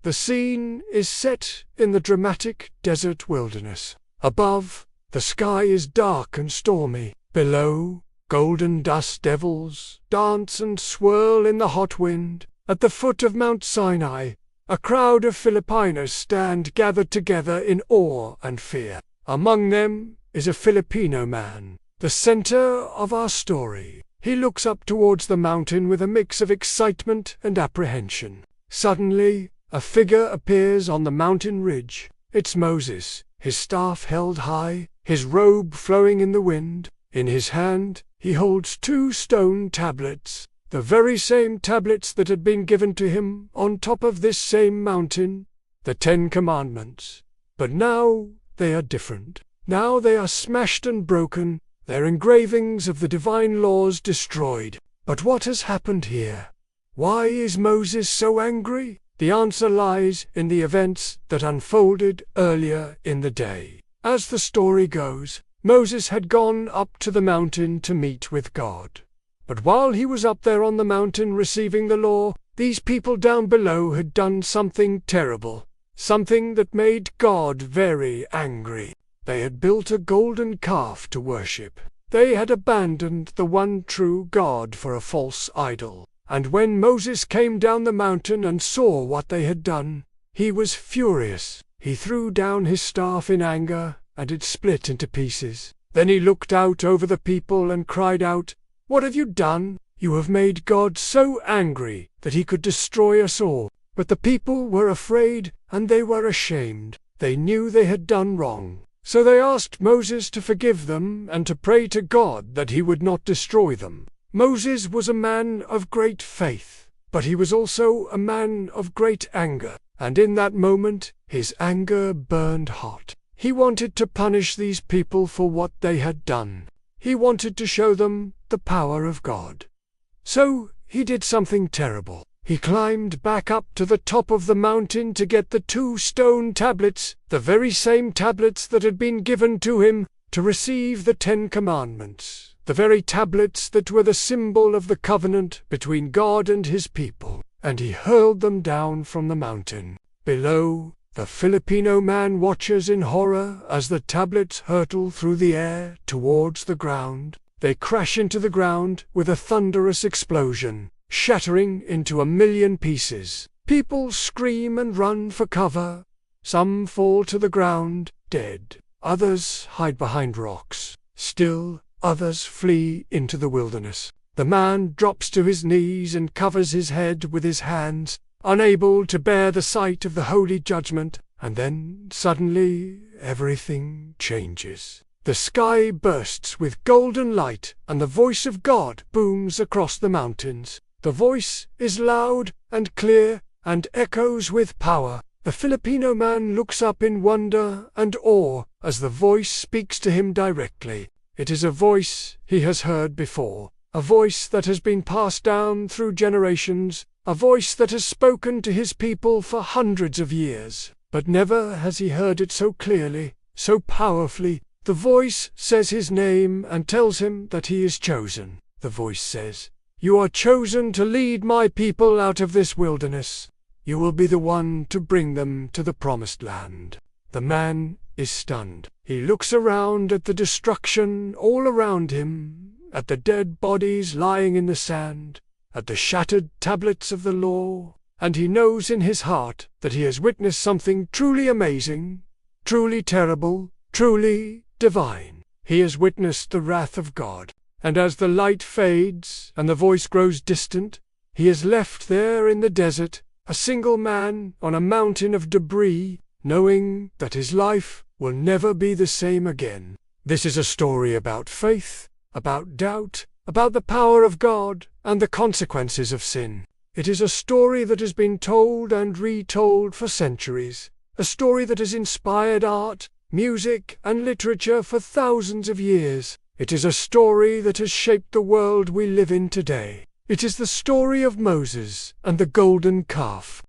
The scene is set in the dramatic desert wilderness. Above, the sky is dark and stormy. Below, golden dust devils dance and swirl in the hot wind. At the foot of Mount Sinai, a crowd of Filipinos stand gathered together in awe and fear. Among them is a Filipino man, the center of our story. He looks up towards the mountain with a mix of excitement and apprehension. Suddenly, a figure appears on the mountain ridge. It's Moses, his staff held high, his robe flowing in the wind. In his hand, he holds 2 stone tablets, the very same tablets that had been given to him on top of this same mountain, the 10 Commandments. But now they are different. Now they are smashed and broken, their engravings of the divine laws destroyed. But what has happened here? Why is Moses so angry? The answer lies in the events that unfolded earlier in the day. As the story goes, Moses had gone up to the mountain to meet with God. But while he was up there on the mountain receiving the law, these people down below had done something terrible, something that made God very angry. They had built a golden calf to worship. They had abandoned the one true God for a false idol. And when Moses came down the mountain and saw what they had done, he was furious. He threw down his staff in anger, and it split into pieces. Then he looked out over the people and cried out, "What have you done? You have made God so angry that he could destroy us all." But the people were afraid and they were ashamed. They knew they had done wrong. So they asked Moses to forgive them and to pray to God that he would not destroy them. Moses was a man of great faith, but he was also a man of great anger, and in that moment his anger burned hot. He wanted to punish these people for what they had done. He wanted to show them the power of God. So he did something terrible. He climbed back up to the top of the mountain to get the 2 stone tablets, the very same tablets that had been given to him to receive the 10 Commandments. The very tablets that were the symbol of the covenant between God and his people, and he hurled them down from the mountain. Below, the Filipino man watches in horror as the tablets hurtle through the air towards the ground. They crash into the ground with a thunderous explosion, shattering into 1,000,000 pieces. People scream and run for cover. Some fall to the ground, dead. Others hide behind rocks. Still, others flee into the wilderness. The man drops to his knees and covers his head with his hands, unable to bear the sight of the holy judgment, and then suddenly everything changes. The sky bursts with golden light, and the voice of God booms across the mountains. The voice is loud and clear and echoes with power. The Filipino man looks up in wonder and awe as the voice speaks to him directly. It is a voice he has heard before, a voice that has been passed down through generations, a voice that has spoken to his people for hundreds of years. But never has he heard it so clearly, so powerfully. The voice says his name and tells him that he is chosen. The voice says, "You are chosen to lead my people out of this wilderness. You will be the one to bring them to the promised land." The man is stunned. He looks around at the destruction all around him, at the dead bodies lying in the sand, at the shattered tablets of the law, and he knows in his heart that he has witnessed something truly amazing, truly terrible, truly divine. He has witnessed the wrath of God, and as the light fades and the voice grows distant, he is left there in the desert, a single man on a mountain of debris, knowing that his life will never be the same again. This is a story about faith, about doubt, about the power of God and the consequences of sin. It is a story that has been told and retold for centuries, a story that has inspired art, music, and literature for thousands of years. It is a story that has shaped the world we live in today. It is the story of Moses and the golden calf.